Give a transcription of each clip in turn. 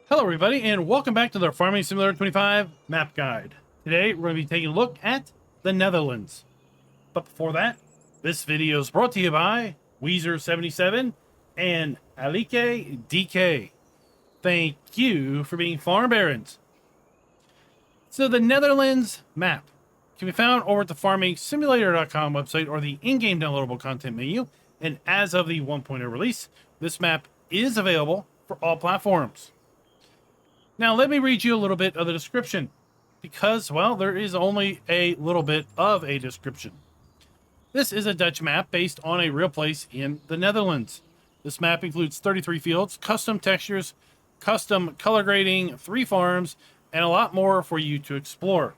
Hello everybody, and welcome back to the Farming Simulator 25 map guide. Today we're going to be taking a look at the Netherlands. But before that, this video is brought to you by Weezer77 and Alike DK. Thank you for being farm barons. So the Netherlands map can be found over at the FarmingSimulator.com website or the in-game downloadable content menu. And as of the 1.0 release, this map is available for all platforms. Now, let me read you a little bit of the description because, well, there is only a little bit of a description. This is a Dutch map based on a real place in the Netherlands. This map includes 33 fields, custom textures, custom color grading, 3 farms, and a lot more for you to explore.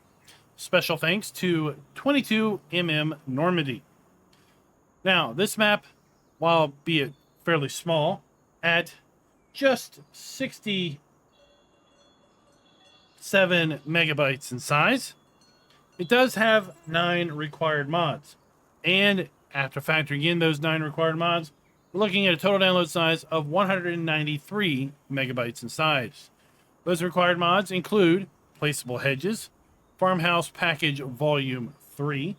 Special thanks to 22mm Normandy. Now, this map, while be it fairly small, at just 67 megabytes in size, it does have 9 required mods. And after factoring in those 9 required mods, we're looking at a total download size of 193 megabytes in size. Those required mods include Placeable Hedges, Farmhouse Package Volume 3,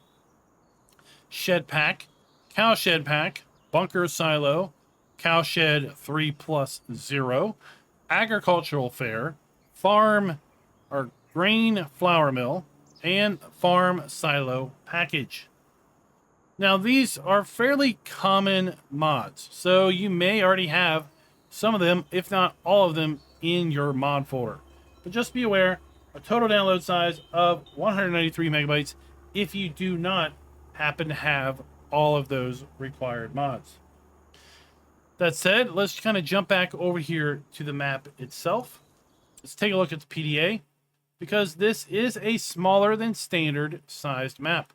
Shed Pack, Cowshed Pack, Bunker Silo, Cowshed 3+0, Agricultural Fair, Farm or Grain Flour Mill, and Farm Silo Package. Now, these are fairly common mods, so you may already have some of them, if not all of them, in your mod folder. But just be aware, a total download size of 193 megabytes if you do not happen to have all of those required mods. That said, let's kind of jump back over here to the map itself. Let's take a look at the PDA, because this is a smaller than standard sized map.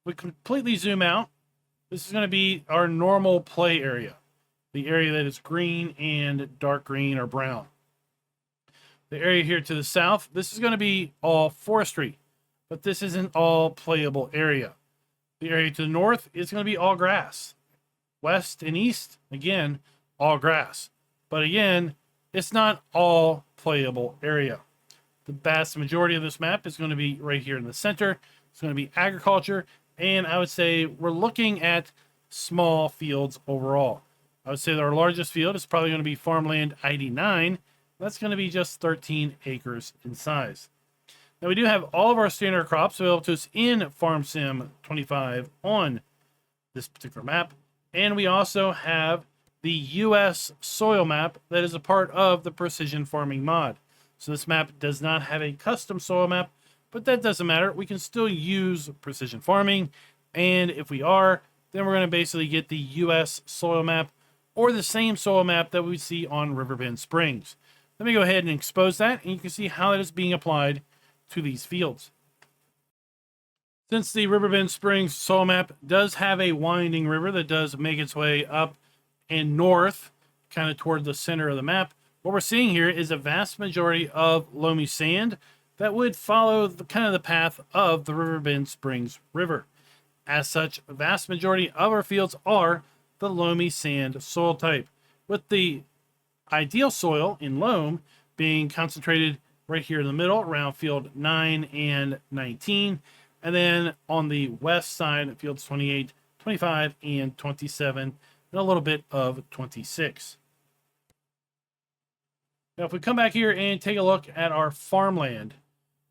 We completely zoom out. This is going to be our normal play area, the area that is green and dark green or brown. The area here to the south, this is going to be all forestry, but this isn't all playable area. The area to the north is going to be all grass. West and east, again, all grass. But again, it's not all playable area. The vast majority of this map is going to be right here in the center. It's going to be agriculture, and I would say we're looking at small fields overall. I would say that our largest field is probably going to be Farmland ID9. That's going to be just 13 acres in size. Now, we do have all of our standard crops available to us in Farm Sim 25 on this particular map, and we also have the US soil map that is a part of the precision farming mod. So this map does not have a custom soil map, but that doesn't matter. We can still use precision farming, and if we are, then we're going to basically get the US soil map or the same soil map that we see on Riverbend Springs. Let me go ahead and expose that, and you can see how that is being applied to these fields. Since the Riverbend Springs soil map does have a winding river that does make its way up and north, kind of toward the center of the map, what we're seeing here is a vast majority of loamy sand that would follow the kind of the path of the Riverbend Springs River. As such, a vast majority of our fields are the loamy sand soil type, with the ideal soil in loam being concentrated right here in the middle around field 9 and 19, and then on the west side fields 28, 25, and 27, and a little bit of 26. Now, if we come back here and take a look at our farmland,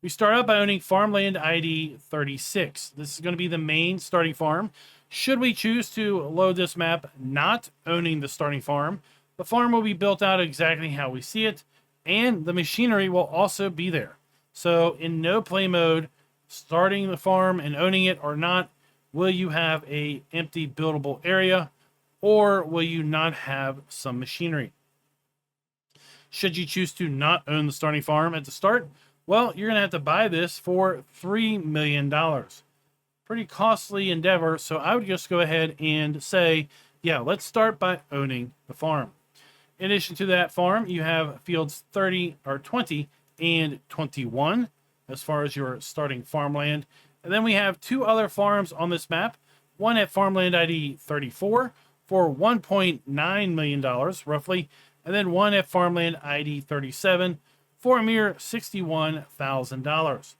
we start out by owning Farmland ID 36. This is going to be the main starting farm. Should we choose to load this map not owning the starting farm, the farm will be built out exactly how we see it, and the machinery will also be there. So in no play mode, starting the farm and owning it or not, will you have a empty buildable area, or will you not have some machinery? Should you choose to not own the starting farm at the start, well, you're going to have to buy this for $3 million. Pretty costly endeavor, so I would just go ahead and say, yeah, let's start by owning the farm. In addition to that farm, you have fields 30 or 20 and 21 as far as your starting farmland. And then we have 2 other farms on this map, one at Farmland ID 34 for $1.9 million roughly, and then one at Farmland ID 37 for a mere $61,000.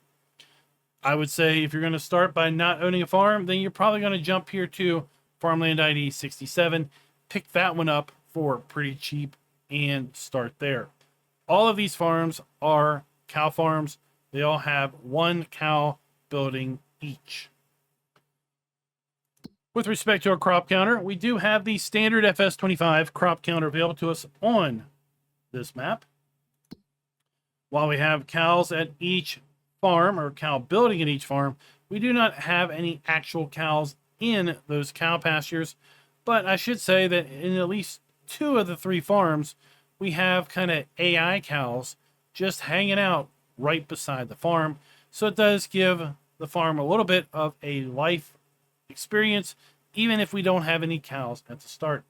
I would say if you're going to start by not owning a farm, then you're probably going to jump here to Farmland ID 67, pick that one up for pretty cheap, and start there. All of these farms are cow farms. They all have one cow building each. With respect to our crop counter, we do have the standard FS25 crop counter available to us on this map. While we have cows at each farm, or cow building at each farm, we do not have any actual cows in those cow pastures. But I should say that in at least 2 of the 3 farms, we have kind of AI cows just hanging out right beside the farm. So it does give the farm a little bit of a life experience, even if we don't have any cows at the start.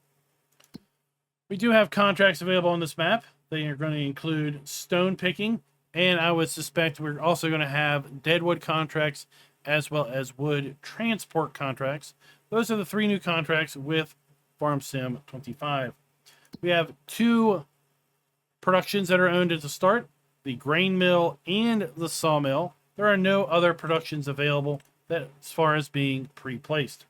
We do have contracts available on this map. They are going to include stone picking, and I would suspect we're also going to have deadwood contracts as well as wood transport contracts. Those are the 3 new contracts with Farm Sim 25. We have 2 productions that are owned at the start, the grain mill and the sawmill. There are no other productions available that as far as being pre-placed.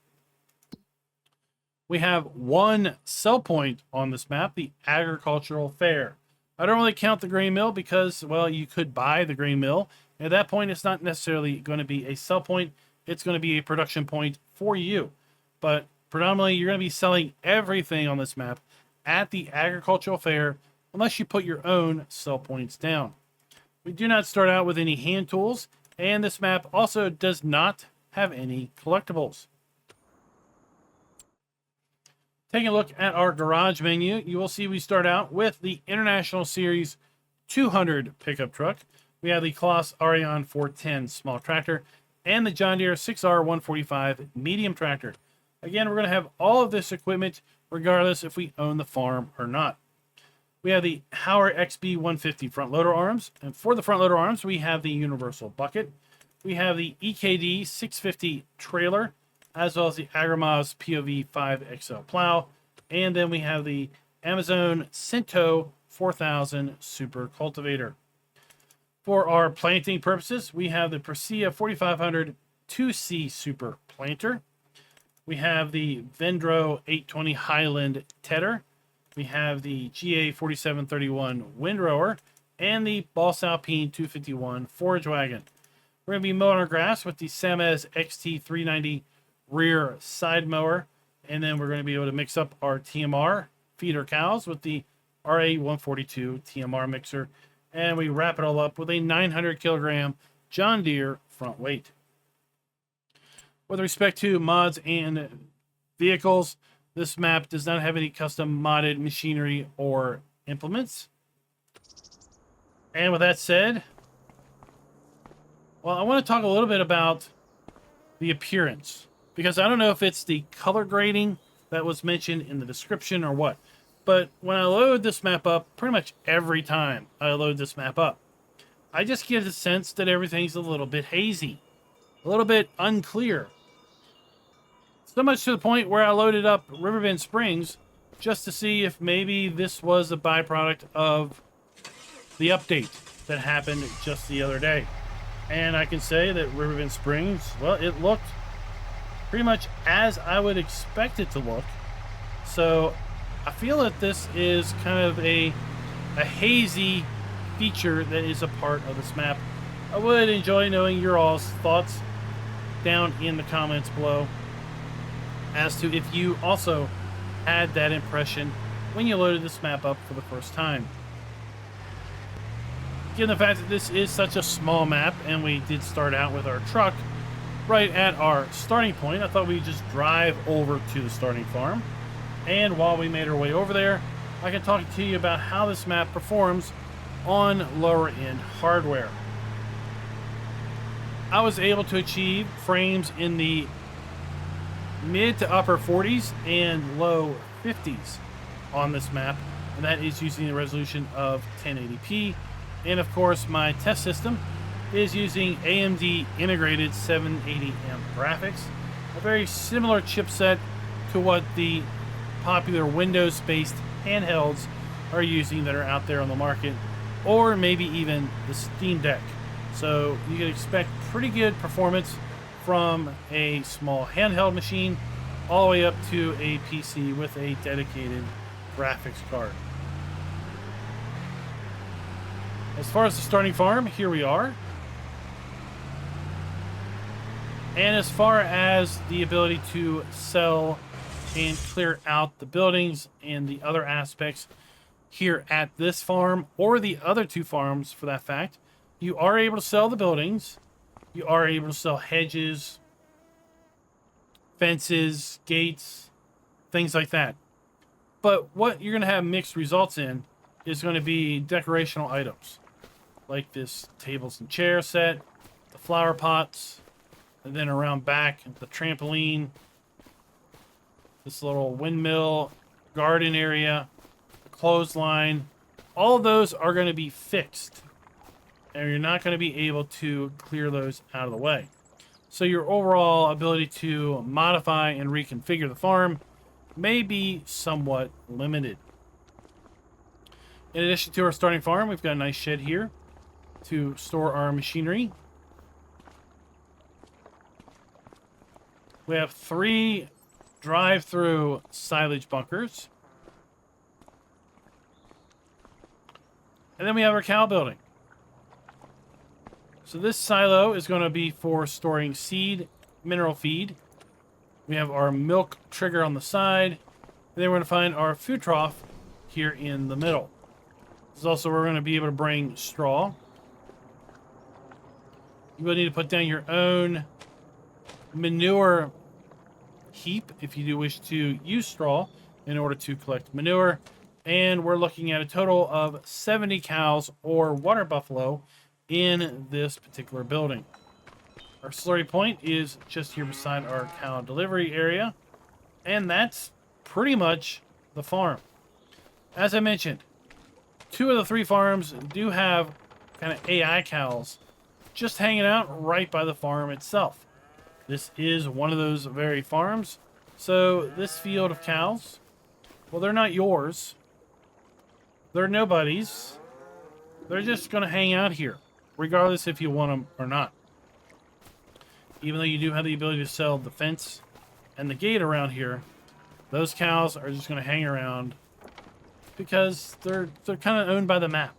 We have 1 sell point on this map, the agricultural fair. I don't really count the grain mill because, well, you could buy the grain mill. At that point, it's not necessarily going to be a sell point. It's going to be a production point for you. But predominantly, you're going to be selling everything on this map at the agricultural fair, unless you put your own sell points down. We do not start out with any hand tools, and this map also does not have any collectibles. Taking a look at our garage menu, you will see we start out with the International Series 200 pickup truck. We have the Kloss Arion 410 small tractor and the John Deere 6R 145 medium tractor. Again, we're going to have all of this equipment regardless if we own the farm or not. We have the Hauer XB 150 front loader arms, and for the front loader arms, we have the universal bucket. We have the EKD 650 trailer, as well as the Agrimaz POV 5XL plow. And then we have the Amazon Cento 4000 super cultivator. For our planting purposes, we have the Persia 4500 2C super planter. We have the Vendro 820 Highland tedder. We have the GA 4731 windrower and the Boss Alpine 251 forage wagon. We're going to be mowing our grass with the Samez XT 390 rear side mower, and then we're going to be able to mix up our TMR feeder cows with the RA 142 TMR mixer, and we wrap it all up with a 900 kilogram John Deere front weight. With respect to mods and vehicles, this map does not have any custom modded machinery or implements. And with that said, well, I want to talk a little bit about the appearance, because I don't know if it's the color grading that was mentioned in the description or what, but when I load this map up, pretty much every time I load this map up, I just get the sense that everything's a little bit hazy, a little bit unclear. So much to the point where I loaded up Riverbend Springs just to see if maybe this was a byproduct of the update that happened just the other day. And I can say that Riverbend Springs, well, it looked pretty much as I would expect it to look. So I feel that this is kind of a hazy feature that is a part of this map. I would enjoy knowing your all's thoughts down in the comments below as to if you also had that impression when you loaded this map up for the first time. Given the fact that this is such a small map and we did start out with our truck right at our starting point, I thought we'd just drive over to the starting farm. And while we made our way over there, I can talk to you about how this map performs on lower end hardware. I was able to achieve frames in the mid to upper 40s and low 50s on this map, and that is using the resolution of 1080p. And of course, my test system is using AMD integrated 780M graphics, a very similar chipset to what the popular Windows-based handhelds are using that are out there on the market, or maybe even the Steam Deck. So you can expect pretty good performance from a small handheld machine all the way up to a PC with a dedicated graphics card. As far as the starting farm, here we are. And as far as the ability to sell and clear out the buildings and the other aspects here at this farm, or the other two farms for that fact, you are able to sell the buildings. You are able to sell hedges, fences, gates, things like that. But what you're going to have mixed results in is going to be decorational items. Like this tables and chair set, the flower pots, and then around back, the trampoline, this little windmill, garden area, the clothesline. All of those are going to be fixed, and you're not going to be able to clear those out of the way. So your overall ability to modify and reconfigure the farm may be somewhat limited. In addition to our starting farm, we've got a nice shed here to store our machinery. We have 3 drive-through silage bunkers. And then we have our cow building. So this silo is going to be for storing seed, mineral feed. We have our milk trigger on the side. And then we're going to find our food trough here in the middle. This is also where we're going to be able to bring straw. You will need to put down your own manure heap if you do wish to use straw in order to collect manure. And we're looking at a total of 70 cows or water buffalo in this particular building. Our slurry point is just here beside our cow delivery area, and that's pretty much the farm. As I mentioned, 2 of the 3 farms do have kind of AI cows just hanging out right by the farm itself. This is one of those very farms. So this field of cows, well, they're not yours. They're nobody's. They're just going to hang out here, regardless if you want them or not. Even though you do have the ability to sell the fence and the gate around here, those cows are just going to hang around because they're kind of owned by the map.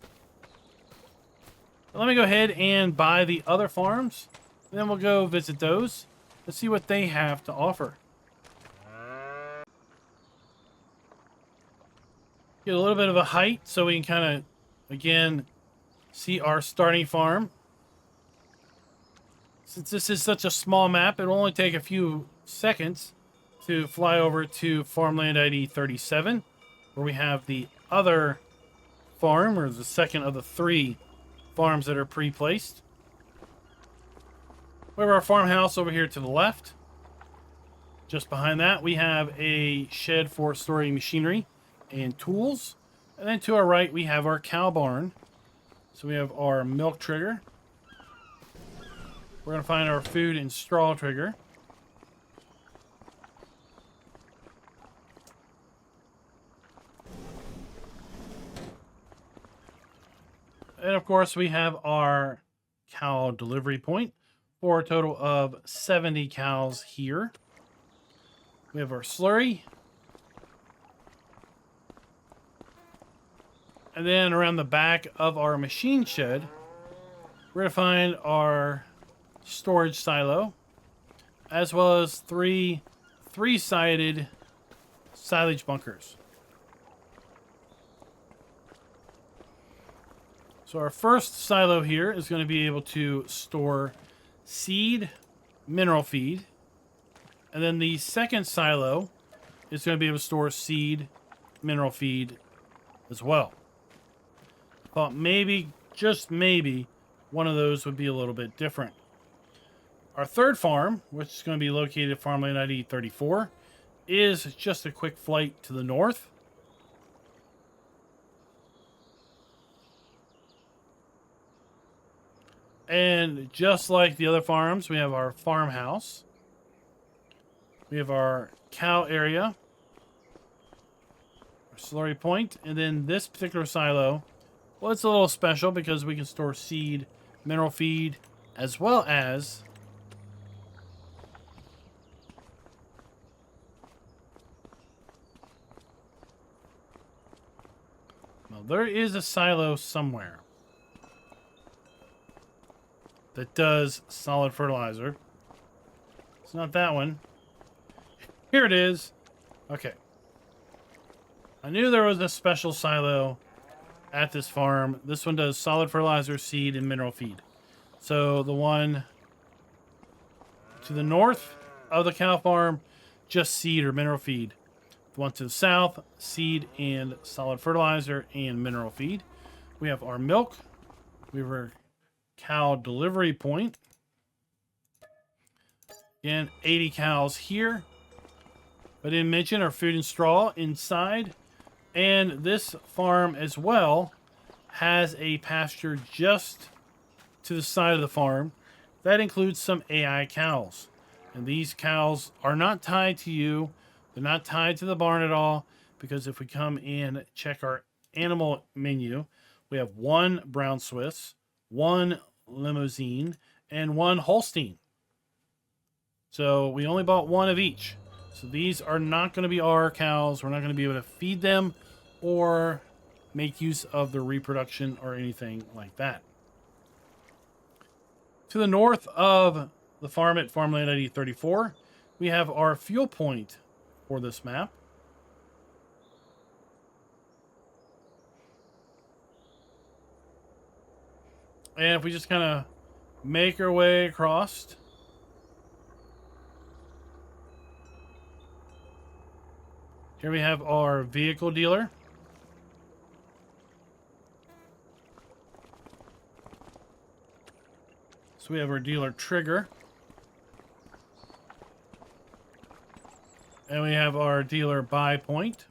Let me go ahead and buy the other farms, and then we'll go visit those and see what they have to offer. Get a little bit of a height so we can kind of, again, see our starting farm. Since this is such a small map, it'll only take a few seconds to fly over to farmland ID 37, where we have the other farm, or the second of the 3 farms that are pre-placed. We have our farmhouse over here to the left. Just behind that, we have a shed for storing machinery and tools. And then to our right, we have our cow barn. So we have our milk trigger. We're going to find our food and straw trigger. And of course, we have our cow delivery point for a total of 70 cows here. We have our slurry. And then around the back of our machine shed, we're going to find our storage silo, as well as 3 3-sided silage bunkers. So our first silo here is going to be able to store seed, mineral feed. And then the second silo is going to be able to store seed, mineral feed as well. Thought maybe, just maybe, one of those would be a little bit different. Our third farm, which is going to be located at farmland ID 34, is just a quick flight to the north. And just like the other farms, we have our farmhouse. We have our cow area, our slurry point. And then this particular silo, well, it's a little special because we can store seed, mineral feed, as well as well, there is a silo somewhere that does solid fertilizer. It's not that one. Here it is. Okay. I knew there was a special silo at this farm. This one does solid fertilizer, seed, and mineral feed. So the one to the north of the cow farm, just seed or mineral feed. The one to the south, seed and solid fertilizer and mineral feed. We have our milk. We have our cow delivery point. Again, 80 cows here. I didn't mention our food and straw inside. And this farm as well has a pasture just to the side of the farm. That includes some AI cows. And these cows are not tied to you. They're not tied to the barn at all. Because if we come and check our animal menu, we have 1 brown Swiss, 1 Limousin, and 1 Holstein. So we only bought 1 of each. So these are not going to be our cows. We're not going to be able to feed them or make use of their reproduction or anything like that. To the north of the farm at Farmland ID 34, we have our fuel point for this map. And if we just kind of make our way across, here we have our vehicle dealer. So we have our dealer trigger. And we have our dealer buy point.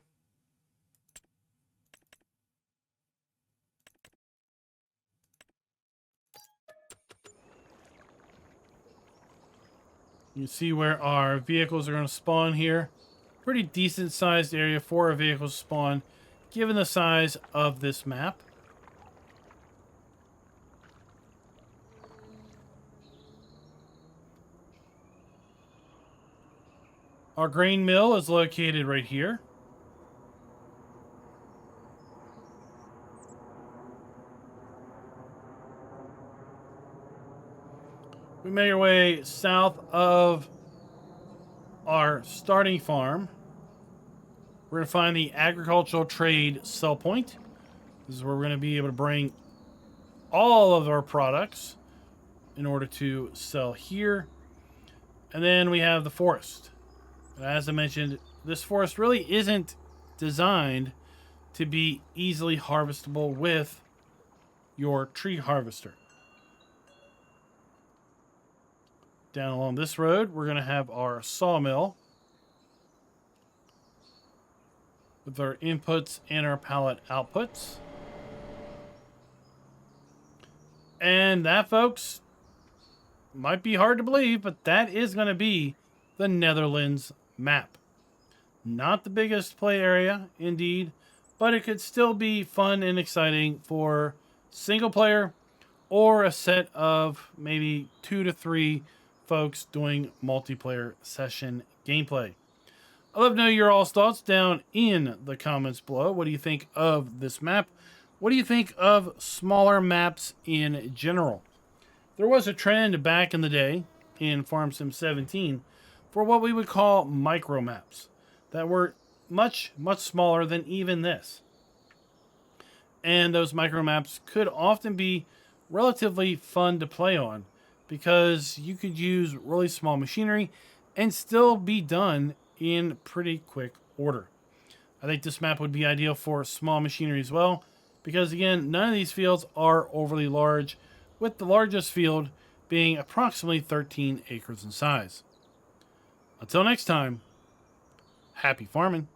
You see where our vehicles are going to spawn here. Pretty decent sized area for our vehicles to spawn, given the size of this map. Our grain mill is located right here. We make our way south of our starting farm. We're going to find the agricultural trade sell point. This is where we're going to be able to bring all of our products in order to sell here. And then we have the forest. And as I mentioned, this forest really isn't designed to be easily harvestable with your tree harvester. Down along this road, we're going to have our sawmill with our inputs and our pallet outputs. And that, folks, might be hard to believe, but that is going to be the Netherlands map. Not the biggest play area, indeed, but it could still be fun and exciting for single player or a set of maybe 2 to 3 folks doing multiplayer session gameplay. I'd love to know your all's thoughts down in the comments below. What do you think of this map? What do you think of smaller maps in general? There was a trend back in the day in Farm Sim 17 for what we would call micro maps that were much smaller than even this. And those micro maps could often be relatively fun to play on because you could use really small machinery and still be done in pretty quick order. I think this map would be ideal for small machinery as well because, again, none of these fields are overly large, with the largest field being approximately 13 acres in size. Until next time, happy farming.